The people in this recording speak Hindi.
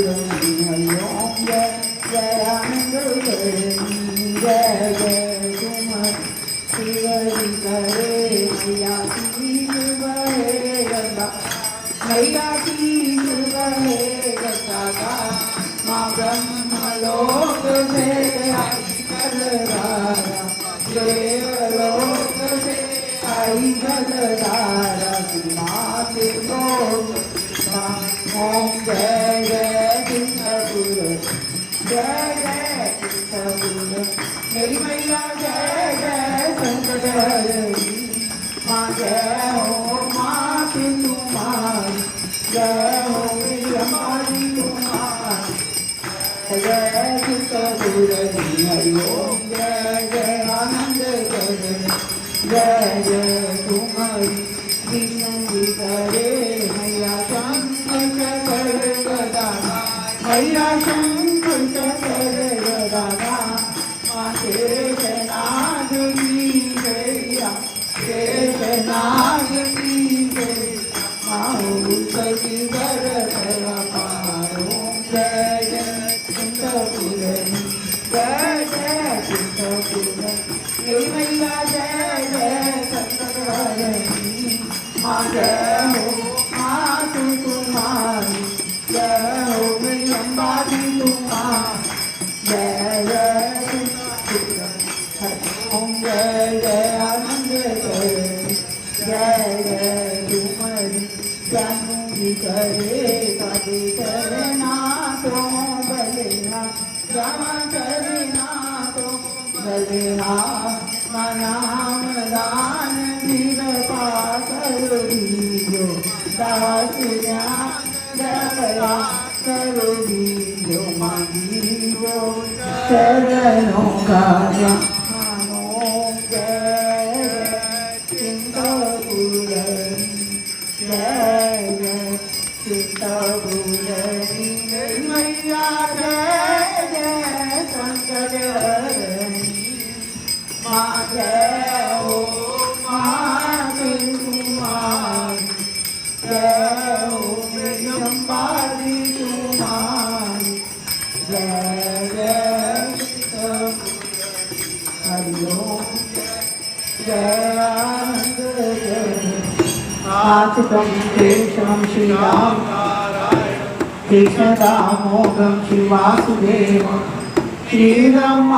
हरिओम जय जय आनंद करणी जय जय कुमार शिवरी करे मैया शीश बहे गंगा मैया शीश बहे गंगा का माँ ब्रह्मलोक से आई जलधारा देवलोक से आई जलधारा माते लोक ओम जय जय सिंहपुर जय जय सिंहपुर मेरी मैया जय जय संकट हरणी माँ जय हो माँ तुम्हारी जय हो मेरी हमारी तुम्हारी जय सिंहपुर हरिओम जय जय आनंद करणी जय जय तुम्हारी विष्णु करे मैया शंकर गदाना मैया शंकर गदाना माँ शेषनाग की मैया शेषनाग की माँ सखी कर पारो जय जय सिंहपुर जय जय सिंहपुर मेरी मैया जय जय संकट हरणी माँ जय हो माँ तुम्हारी जय हो मेरी अम्बा जी तुम्हारी जय जय ओम जय जय आनंद करे जय जय तुम्हारी जानू करे कभी करना तो बलेना जमा करना तो बलेना मनाम दान निरपा करो दासिया दया करो जो मांगी वो चरणों का मानो जय सिंहपुर जय जय सिंहपुर मैया जय जय संकट हरणी माँ जय हो माँ तुम्हारी जय हो मेरी अम्बाजी तुम्हारी जय जय हरिओम जय आनंद आचितम केशवम श्रीराम कृष्णदामोदम श्रीवासुदेव श्रीराम